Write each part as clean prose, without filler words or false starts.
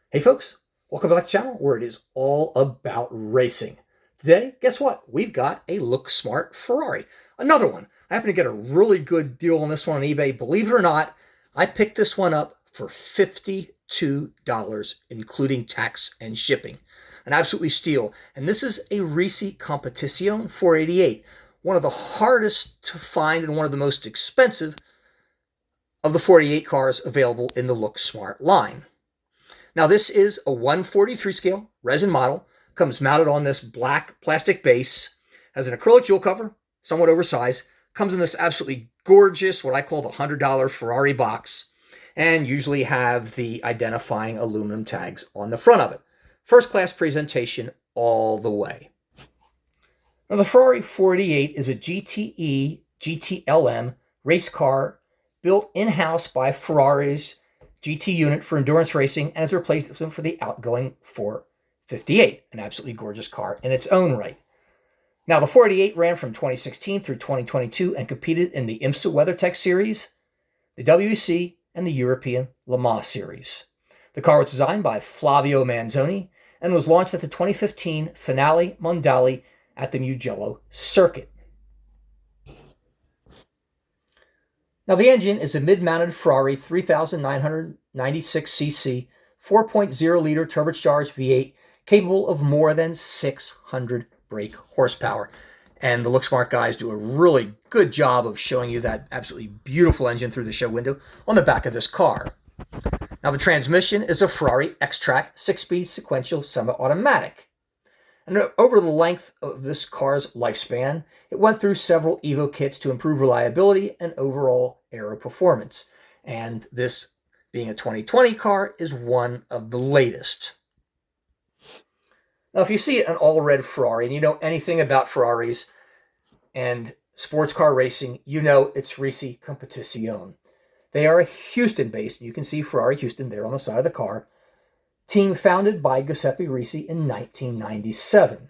Hey folks, welcome back to the channel where it is all about racing. Today, guess what? We've got a Looksmart Ferrari. Another one. I happen to get a really good deal on this one on eBay. Believe it or not, I picked this one up for $52, including tax and shipping. An absolutely steal. And this is a Risi Competition 488. One of the hardest to find and one of the most expensive of the 48 cars available in the Looksmart line. Now this is a 143 scale resin model, comes mounted on this black plastic base, has an acrylic jewel cover, somewhat oversized, comes in this absolutely gorgeous, what I call the $100 Ferrari box, and usually have the identifying aluminum tags on the front of it. First class presentation all the way. Now the Ferrari 488 is a GTE GTLM race car built in-house by Ferrari's GT unit for endurance racing and has replaced them for the outgoing 458, an absolutely gorgeous car in its own right. Now, the 488 ran from 2016 through 2022 and competed in the IMSA WeatherTech Series, the WEC, and the European Le Mans Series. The car was designed by Flavio Manzoni and was launched at the 2015 Finale Mondiali at the Mugello circuit. Now, the engine is a mid-mounted Ferrari 3,996cc 4.0-liter turbocharged V8 capable of more than 600 brake horsepower. And the Looksmart guys do a really good job of showing you that absolutely beautiful engine through the show window on the back of this car. Now, the transmission is a Ferrari X-Track 6-speed sequential semi-automatic. And over the length of this car's lifespan, it went through several Evo kits to improve reliability and overall aero performance. And this, being a 2020 car, is one of the latest. Now, if you see an all-red Ferrari and you know anything about Ferraris and sports car racing, you know it's Risi Competition. They are Houston-based. You can see Ferrari Houston there on the side of the car. Team founded by Giuseppe Risi in 1997.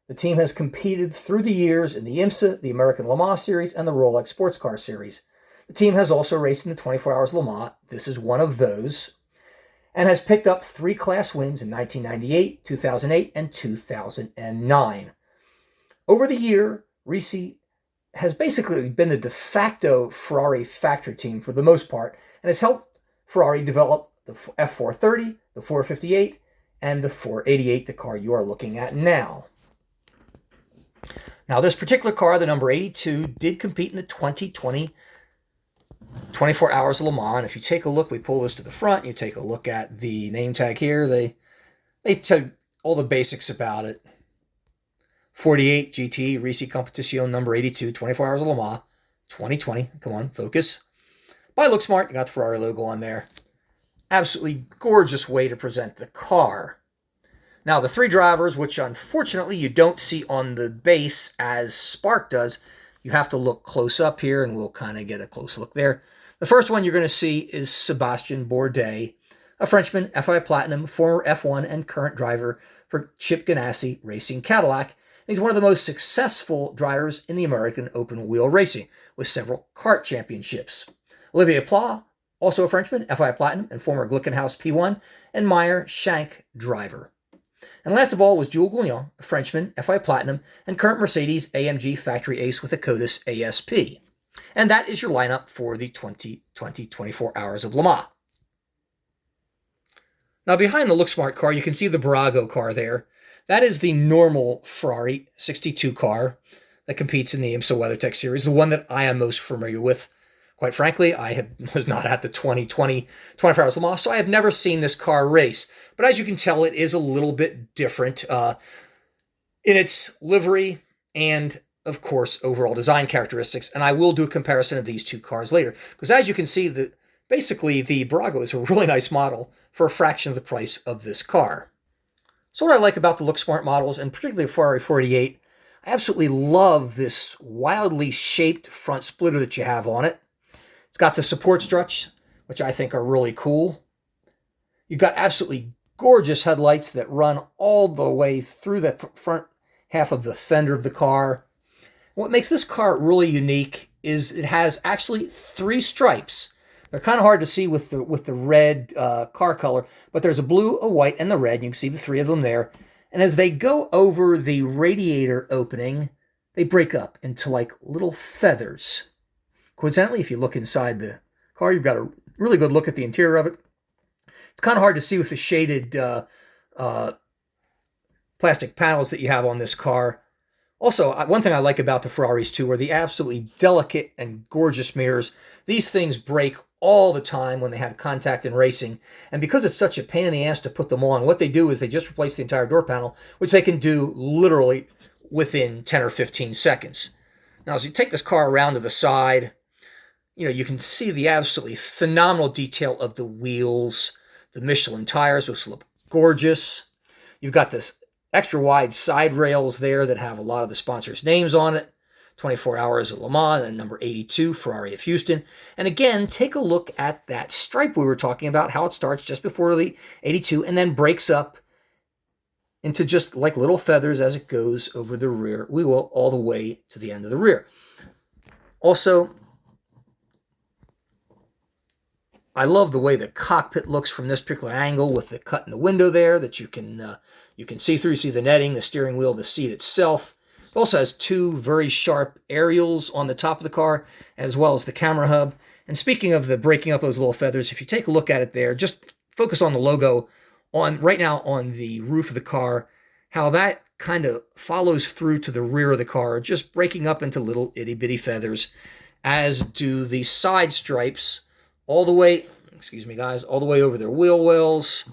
The team has competed through the years in the IMSA, the American Le Mans Series, and the Rolex Sports Car Series. The team has also raced in the 24 Hours Le Mans. This is one of those. And has picked up 3 class wins in 1998, 2008, and 2009. Over the year, Risi has basically been the de facto Ferrari factory team for the most part and has helped Ferrari develop the F430, the 458, and the 488, the car you are looking at now. Now, this particular car, the number 82, did compete in the 2020 24 Hours of Le Mans. If you take a look, we pull this to the front, you take a look at the name tag here, they tell you all the basics about it. 48 GTE Risi Competition number 82, 24 Hours of Le Mans, 2020. Come on, focus. By Looksmart, you got the Ferrari logo on there. Absolutely gorgeous way to present the car. Now, the 3 drivers, which unfortunately you don't see on the base as Spark does, you have to look close up here, and we'll kind of get a close look there. The first one you're going to see is Sébastien Bourdais, a Frenchman, FI Platinum, former F1 and current driver for Chip Ganassi Racing Cadillac. And he's one of the most successful drivers in the American open-wheel racing, with several kart championships. Olivier Pla, also a Frenchman, FI Platinum, and former Glickenhaus P1 and Meyer Shank driver. And last of all was Jules Goulion, a Frenchman, FI Platinum, and current Mercedes AMG factory ace with a Codis ASP. And that is your lineup for the 2020 24 Hours of Le Mans. Now, behind the Looksmart car, you can see the Brago car there. That is the normal Ferrari 62 car that competes in the IMSA WeatherTech Series, the one that I am most familiar with. Quite frankly, was not at the 2020 24 Hours Le Mans, so I have never seen this car race. But as you can tell, it is a little bit different in its livery and, of course, overall design characteristics. And I will do a comparison of these 2 cars later. Because as you can see, basically the Brago is a really nice model for a fraction of the price of this car. So what I like about the Looksmart models, and particularly the Ferrari 48, I absolutely love this wildly shaped front splitter that you have on it. It's got the support struts, which I think are really cool. You've got absolutely gorgeous headlights that run all the way through the front half of the fender of the car. What makes this car really unique is it has actually 3 stripes They're kind of hard to see with the red car color, but there's a blue, a white, and the red. You can see the three of them there. And as they go over the radiator opening, they break up into like little feathers. Coincidentally, if you look inside the car, you've got a really good look at the interior of it. It's kind of hard to see with the shaded plastic panels that you have on this car. Also, one thing I like about the Ferraris too are the absolutely delicate and gorgeous mirrors. These things break all the time when they have contact in racing. And because it's such a pain in the ass to put them on, what they do is they just replace the entire door panel, which they can do literally within 10 or 15 seconds. Now, as you take this car around to the side, you can see the absolutely phenomenal detail of the wheels, the Michelin tires, which look gorgeous. You've got this extra wide side rails there that have a lot of the sponsors' names on it. 24 Hours at Le Mans and number 82, Ferrari of Houston. And again, take a look at that stripe we were talking about, how it starts just before the 82 and then breaks up into just like little feathers as it goes over the rear wheel all the way to the end of the rear. Also, I love the way the cockpit looks from this particular angle with the cut in the window there that you can see through. You see the netting, the steering wheel, the seat itself. It also has two very sharp aerials on the top of the car, as well as the camera hub. And speaking of the breaking up those little feathers, if you take a look at it there, just focus on the logo right now on the roof of the car, how that kind of follows through to the rear of the car, just breaking up into little itty-bitty feathers, as do the side stripes all the way, excuse me guys, all the way over their wheel wells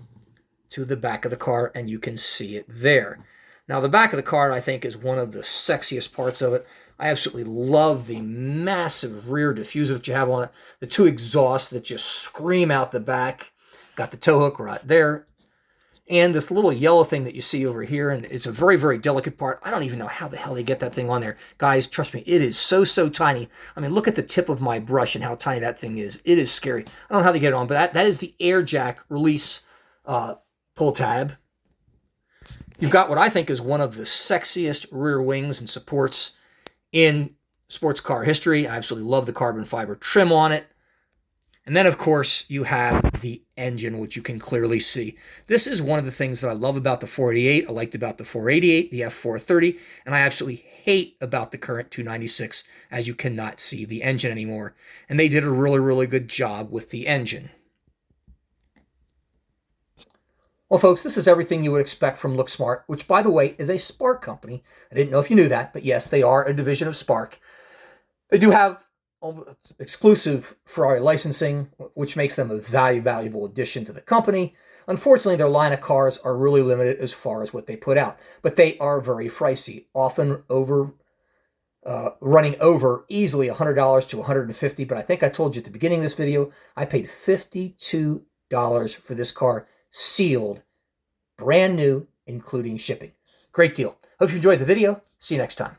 to the back of the car, and you can see it there. Now, the back of the car, I think, is one of the sexiest parts of it. I absolutely love the massive rear diffuser that you have on it. The two exhausts that just scream out the back. Got the tow hook right there. And this little yellow thing that you see over here, and it's a very, very delicate part. I don't even know how the hell they get that thing on there. Guys, trust me, it is so, so tiny. I mean, look at the tip of my brush and how tiny that thing is. It is scary. I don't know how they get it on, but that is the air jack release pull tab. You've got what I think is one of the sexiest rear wings and supports in sports car history. I absolutely love the carbon fiber trim on it. And then, of course, you have the engine, which you can clearly see. This is one of the things that I love about the 488. I liked about the 488, the F430, and I absolutely hate about the current 296, as you cannot see the engine anymore. And they did a really, really good job with the engine. Well, folks, this is everything you would expect from Looksmart, which, by the way, is a Spark company. I didn't know if you knew that, but yes, they are a division of Spark. They do have exclusive Ferrari licensing, which makes them a valuable addition to the company. Unfortunately, their line of cars are really limited as far as what they put out, but they are very pricey, often running over easily $100 to $150. But I think I told you at the beginning of this video, I paid $52 for this car, sealed, brand new, including shipping. Great deal. Hope you enjoyed the video. See you next time.